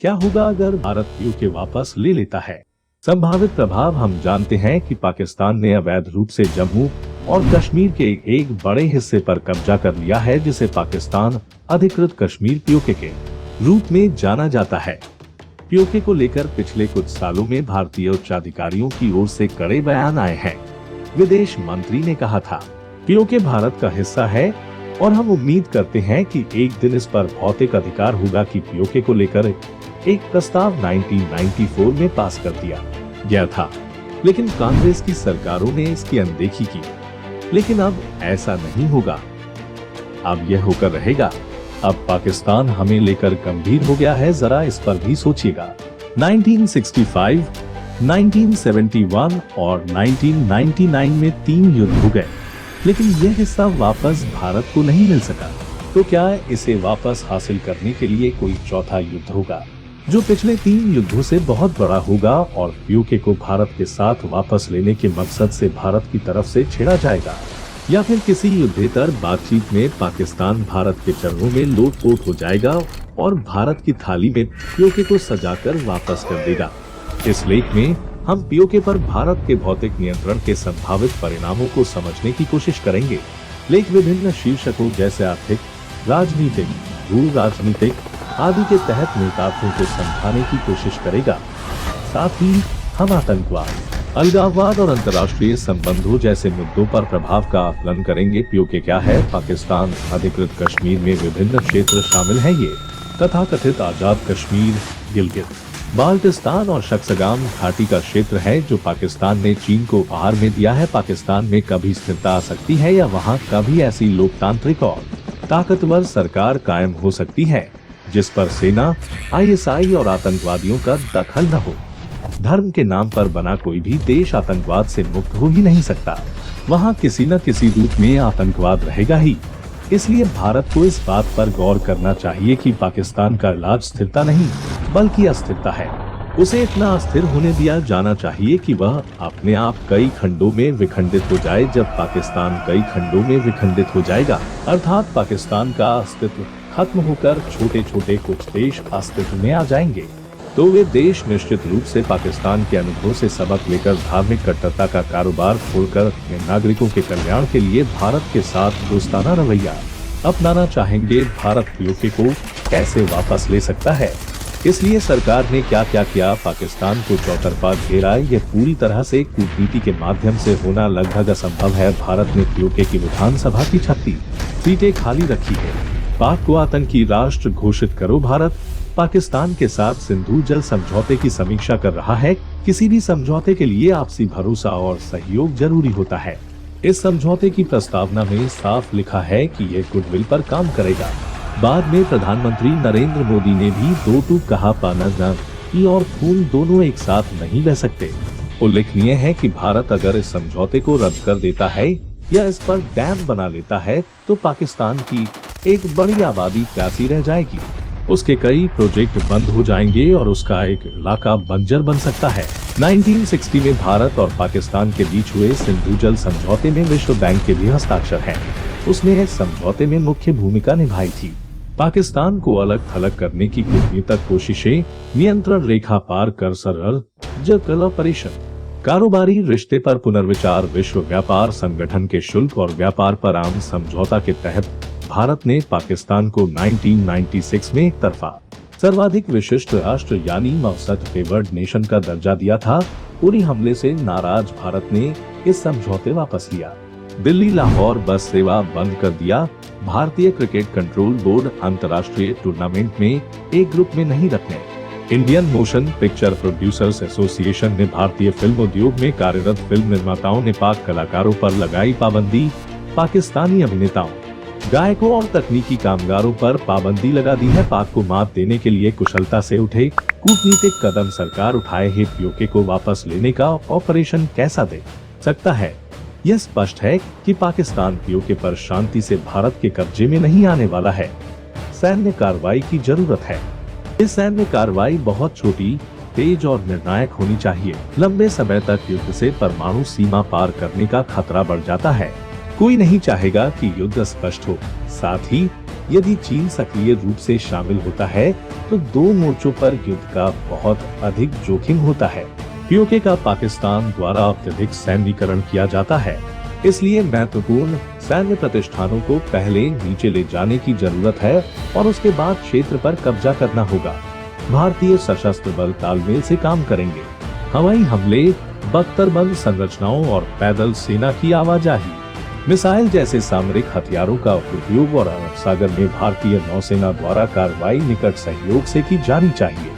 क्या होगा अगर भारत पीओके वापस ले लेता है? संभावित प्रभाव हम जानते हैं कि पाकिस्तान ने अवैध रूप से जम्मू और कश्मीर के एक बड़े हिस्से पर कब्जा कर लिया है, जिसे पाकिस्तान अधिकृत कश्मीर पीओके के रूप में जाना जाता है। पीओके को लेकर पिछले कुछ सालों में भारतीय उच्चाधिकारियों की ओर से कड़े बयान आए हैं। विदेश मंत्री ने कहा था, पीओके भारत का हिस्सा है और हम उम्मीद करते हैं कि एक दिन इस पर भौतिक अधिकार होगा कि पीओके को लेकर एक प्रस्ताव 1994 में पास कर दिया गया था, लेकिन कांग्रेस की सरकारों ने इसकी अनदेखी की। लेकिन अब ऐसा नहीं होगा, अब यह होकर रहेगा। अब पाकिस्तान हमें लेकर गंभीर हो गया है, जरा इस पर भी सोचिएगा। 1965, 1971 और 1999 में 3 युद्ध हो गए, लेकिन यह हिस्सा वापस भारत को नहीं मिल सका। तो क्या इसे वापस हासिल करने के लिए कोई चौथा युद्ध होगा, जो पिछले 3 युद्धों से बहुत बड़ा होगा और पीओके को भारत के साथ वापस लेने के मकसद से भारत की तरफ से छेड़ा जाएगा? या फिर किसी युद्धेतर बातचीत में पाकिस्तान भारत के चरणों में लोटपोट हो जाएगा और भारत की थाली में पीओके को सजाकर वापस कर देगा? इस लेख में हम पीओके पर भारत के भौतिक नियंत्रण के संभावित परिणामों को समझने की कोशिश करेंगे। लेख विभिन्न शीर्षकों जैसे आर्थिक, राजनीतिक, भू राजनीतिक आदि के तहत नेताओं को समझाने की कोशिश करेगा। साथ ही हम आतंकवाद, अलगाववाद और अंतर्राष्ट्रीय संबंधों जैसे मुद्दों पर प्रभाव का आकलन करेंगे। पीओके क्या है? पाकिस्तान अधिकृत कश्मीर में विभिन्न क्षेत्र शामिल हैं। ये तथाकथित आजाद कश्मीर, गिलगित, बाल्टिस्तान और शक्सगाम घाटी का क्षेत्र है, जो पाकिस्तान ने चीन को उपहार में दिया है। पाकिस्तान में कभी स्थिरता आ सकती है या वहाँ कभी ऐसी लोकतांत्रिक और ताकतवर सरकार कायम हो सकती है जिस पर सेना, आईएसआई और आतंकवादियों का दखल न हो। धर्म के नाम पर बना कोई भी देश आतंकवाद से मुक्त हो ही नहीं सकता। वहाँ किसी न किसी रूप में आतंकवाद रहेगा ही। इसलिए भारत को इस बात पर गौर करना चाहिए कि पाकिस्तान का इलाज स्थिरता नहीं बल्कि अस्थिरता है। उसे इतना अस्थिर होने दिया जाना चाहिए कि वह अपने आप कई खंडों में विखंडित हो जाए। जब पाकिस्तान कई खंडों में विखंडित हो जाएगा, अर्थात पाकिस्तान का अस्तित्व खत्म होकर छोटे छोटे कुछ देश अस्तित्व में आ जाएंगे, तो वे देश निश्चित रूप से पाकिस्तान के अनुभव से सबक लेकर धार्मिक कट्टरता का कारोबार छोड़कर अपने नागरिकों के कल्याण के लिए भारत के साथ दोस्ताना रवैया अपनाना चाहेंगे। भारत पीओके को कैसे वापस ले सकता है? इसलिए सरकार ने क्या क्या किया? पाकिस्तान को चौतरफा घेरा। ये पूरी तरह से कूटनीति के माध्यम से होना लगभग असंभव है। भारत ने पीओके की विधानसभा की 36 सीटें खाली रखी है। पाक को आतंकी राष्ट्र घोषित करो। भारत पाकिस्तान के साथ सिंधु जल समझौते की समीक्षा कर रहा है। किसी भी समझौते के लिए आपसी भरोसा और सहयोग जरूरी होता है। इस समझौते की प्रस्तावना में साफ लिखा है कि यह गुडविल पर काम करेगा। बाद में प्रधानमंत्री नरेंद्र मोदी ने भी दो टूक कहा, पानी और खून दोनों एक साथ नहीं बह सकते। उल्लेखनीय है कि भारत अगर इस समझौते को रद्द कर देता है या इस पर डैम बना लेता है, तो पाकिस्तान की एक बड़ी आबादी प्यासी रह जाएगी। उसके कई प्रोजेक्ट बंद हो जाएंगे और उसका एक इलाका बंजर बन सकता है। 1960 में भारत और पाकिस्तान के बीच हुए सिंधु जल समझौते में विश्व बैंक के भी हस्ताक्षर हैं। उसने इस समझौते में मुख्य भूमिका निभाई थी। पाकिस्तान को अलग थलग करने की कूटनीतिक कोशिशें, नियंत्रण रेखा पार कर सरल जल ऑपरेशन, कारोबारी रिश्ते पर पुनर्विचार, विश्व व्यापार संगठन के शुल्क और व्यापार पर आम समझौता के तहत भारत ने पाकिस्तान को 1996 में एक तरफा सर्वाधिक विशिष्ट राष्ट्र यानी मोस्ट फेवर्ड नेशन का दर्जा दिया था। उरी हमले से नाराज भारत ने इस समझौते वापस लिया। दिल्ली लाहौर बस सेवा बंद कर दिया। भारतीय क्रिकेट कंट्रोल बोर्ड अंतर्राष्ट्रीय टूर्नामेंट में एक ग्रुप में नहीं रखने। Indian motion picture producers association ने भारतीय फिल्म उद्योग में कार्यरत फिल्म निर्माताओं ने पाक कलाकारों पर लगाई पाबंदी। पाकिस्तानी अभिनेताओं, गायकों और तकनीकी कामगारों पर पाबंदी लगा दी है। पाक को मात देने के लिए कुशलता से उठे कूटनीतिक कदम सरकार उठाए है। पीओके को वापस लेने का ऑपरेशन कैसा दे सकता है? यह स्पष्ट है कि पाकिस्तान पीओके पर शांति से भारत के कब्जे में नहीं आने वाला है। सैन्य कार्रवाई की जरूरत है। इस सैन्य कार्रवाई बहुत छोटी, तेज और निर्णायक होनी चाहिए। लंबे समय तक युद्ध से परमाणु सीमा पार करने का खतरा बढ़ जाता है। कोई नहीं चाहेगा कि युद्ध स्पष्ट हो। साथ ही यदि चीन सक्रिय रूप से शामिल होता है तो दो मोर्चों पर युद्ध का बहुत अधिक जोखिम होता है। पीओके का पाकिस्तान द्वारा अत्यधिक सैन्यीकरण किया जाता है, इसलिए महत्वपूर्ण सैन्य प्रतिष्ठानों को पहले नीचे ले जाने की जरूरत है और उसके बाद क्षेत्र पर कब्जा करना होगा। भारतीय सशस्त्र बल तालमेल से काम करेंगे। हवाई हमले, बख्तरबंद संरचनाओं और पैदल सेना की आवाजाही, मिसाइल जैसे सामरिक हथियारों का उपयोग और अरब सागर में भारतीय नौसेना द्वारा कार्रवाई निकट सहयोग से की जानी चाहिए।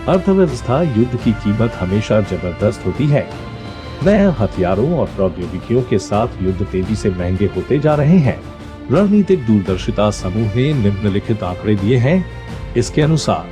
अर्थव्यवस्था युद्ध की कीमत हमेशा जबरदस्त होती है। नए हथियारों और प्रौद्योगिकियों के साथ युद्ध तेजी से महंगे होते जा रहे हैं। रणनीतिक दूरदर्शिता समूह ने निम्नलिखित आंकड़े दिए हैं। इसके अनुसार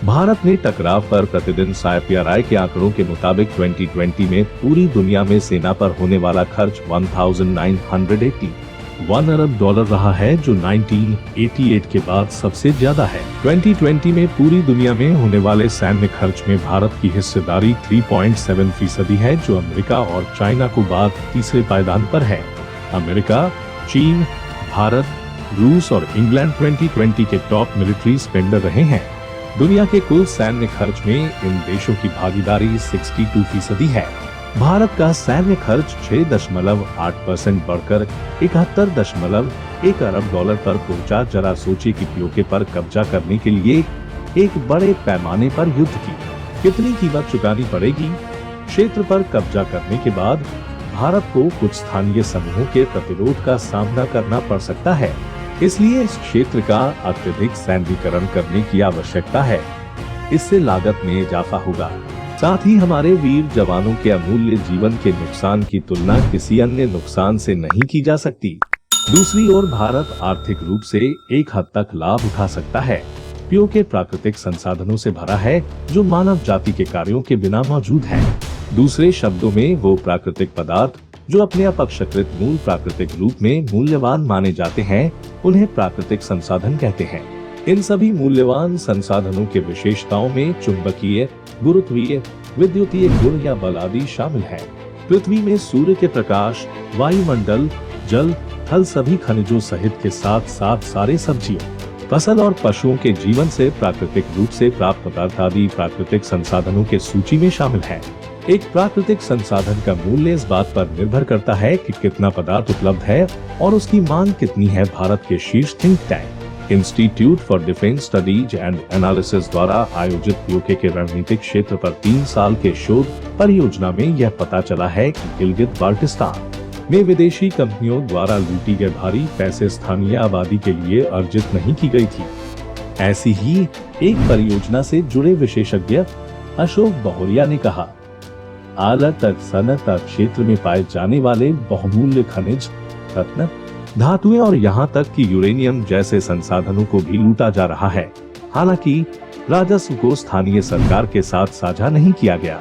भारत ने टकराव पर प्रतिदिन साइपियाराय के आंकड़ों के मुताबिक 2020 में पूरी दुनिया में सेना पर होने वाला खर्च 1981 अरब डॉलर रहा है, जो 1988 के बाद सबसे ज्यादा है। 2020 में पूरी दुनिया में होने वाले सैन्य खर्च में भारत की हिस्सेदारी 3.7% है, जो अमेरिका और चाइना को बाद तीसरे पायदान पर है। अमेरिका, चीन, भारत, रूस और इंग्लैंड 2020 के टॉप मिलिट्री स्पेंडर रहे हैं। दुनिया के कुल सैन्य खर्च में इन देशों की भागीदारी 62% है। भारत का सैन्य खर्च 6.8% बढ़कर 71.1 अरब डॉलर पर पहुंचा। जरा सोचिए कि पीओके पर कब्जा करने के लिए एक बड़े पैमाने पर युद्ध की कितनी कीमत चुकानी पड़ेगी। क्षेत्र पर कब्जा करने के बाद भारत को कुछ स्थानीय समूहों के प्रतिरोध का सामना करना पड़ सकता है, इसलिए इस क्षेत्र का अत्यधिक सैन्यीकरण करने की आवश्यकता है। इससे लागत में इजाफा होगा, साथ ही हमारे वीर जवानों के अमूल्य जीवन के नुकसान की तुलना किसी अन्य नुकसान से नहीं की जा सकती। दूसरी ओर भारत आर्थिक रूप से एक हद तक लाभ उठा सकता है। पीओके प्राकृतिक संसाधनों से भरा है, जो मानव जाति के कार्यों के बिना मौजूद है। दूसरे शब्दों में, वो प्राकृतिक पदार्थ जो अपने अपेक्षाकृत मूल प्राकृतिक रूप में मूल्यवान माने जाते हैं, उन्हें प्राकृतिक संसाधन कहते हैं। इन सभी मूल्यवान संसाधनों के विशेषताओं में चुंबकीय, गुरुत्वीय, विद्युतीय गुण या बल आदि शामिल है। पृथ्वी में सूर्य के प्रकाश, वायुमंडल, जल, थल सभी खनिजों सहित के साथ साथ सारे सब्जियों, फसल और पशुओं के जीवन से प्राकृतिक रूप से प्राप्त पदार्थ आदि प्राकृतिक संसाधनों के सूची में शामिल है। एक प्राकृतिक संसाधन का मूल्य इस बात पर निर्भर करता है कि कितना पदार्थ उपलब्ध है और उसकी मांग कितनी है। भारत के शीर्ष think tank institute for defence studies and analysis द्वारा आयोजित पीओके के रणनीतिक क्षेत्र पर 3 साल के शोध परियोजना में यह पता चला है कि गिलगित बाल्टिस्तान में विदेशी कंपनियों द्वारा लूटी गए भारी पैसे स्थानीय आबादी के लिए अर्जित नहीं की गई थी। ऐसी ही एक परियोजना से जुड़े विशेषज्ञ अशोक बहुरिया ने कहा, आला तक सनत क्षेत्र में पाए जाने वाले बहुमूल्य खनिज, रत्न, धातुएं और यहां तक कि यूरेनियम जैसे संसाधनों को भी लूटा जा रहा है। हालांकि राजस्व को स्थानीय सरकार के साथ साझा नहीं किया गया।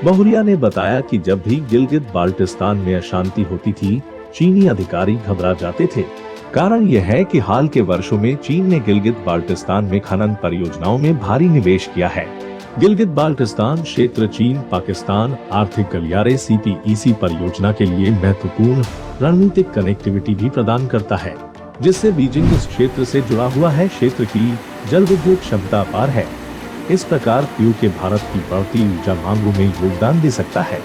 बहुरिया ने बताया कि जब भी गिलगित बाल्टिस्तान में अशांति होती थी, चीनी अधिकारी घबरा जाते थे। कारण यह है कि हाल के वर्षों में चीन ने गिलगित बाल्टिस्तान में खनन परियोजनाओं में भारी निवेश किया है। गिलगित बाल्टिस्तान क्षेत्र चीन पाकिस्तान आर्थिक गलियारे CPEC परियोजना के लिए महत्वपूर्ण रणनीतिक कनेक्टिविटी भी प्रदान करता है, जिससे बीजिंग इस क्षेत्र से जुड़ा हुआ है। क्षेत्र की जल विद्युत क्षमता अपार है। इस प्रकार पीओके भारत की बढ़ती ऊर्जा मांगों में योगदान दे सकता है।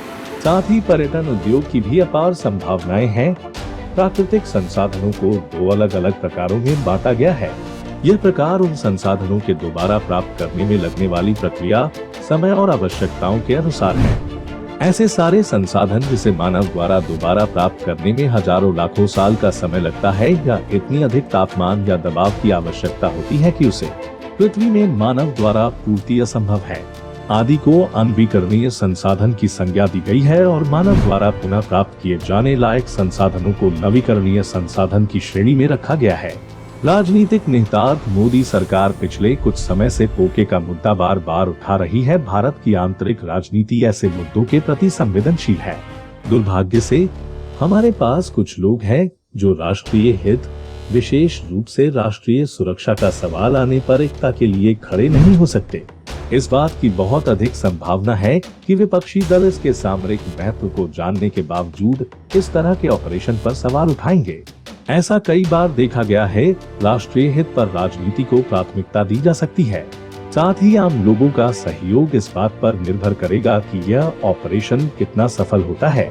साथ ही पर्यटन उद्योग की भी अपार संभावनाएं हैं। प्राकृतिक संसाधनों को 2 अलग-अलग प्रकारों में बांटा गया है। यह प्रकार उन संसाधनों के दोबारा प्राप्त करने में लगने वाली प्रक्रिया, समय और आवश्यकताओं के अनुसार है। ऐसे सारे संसाधन जिसे मानव द्वारा दोबारा प्राप्त करने में हजारों लाखों साल का समय लगता है, या इतनी अधिक तापमान या दबाव की आवश्यकता होती है कि उसे पृथ्वी में मानव द्वारा पूर्ति असंभव है। आदि को अनवीकरणीय संसाधन की संज्ञा दी गई है और मानव द्वारा पुनः प्राप्त किए जाने लायक संसाधनों को नवीकरणीय संसाधन की श्रेणी में रखा गया है। राजनीतिक निहितार्थ मोदी सरकार पिछले कुछ समय से पीओके का मुद्दा बार बार उठा रही है। भारत की आंतरिक राजनीति ऐसे मुद्दों के प्रति संवेदनशील है। दुर्भाग्य से हमारे पास कुछ लोग हैं जो राष्ट्रीय हित, विशेष रूप से राष्ट्रीय सुरक्षा का सवाल आने पर एकता के लिए खड़े नहीं हो सकते। इस बात की बहुत अधिक संभावना है कि विपक्षी दल इसके सामरिक महत्व को जानने के बावजूद इस तरह के ऑपरेशन पर सवाल उठाएंगे। ऐसा कई बार देखा गया है। राष्ट्रीय हित पर राजनीति को प्राथमिकता दी जा सकती है, साथ ही आम लोगों का सहयोग इस बात पर निर्भर करेगा कि यह ऑपरेशन कितना सफल होता है।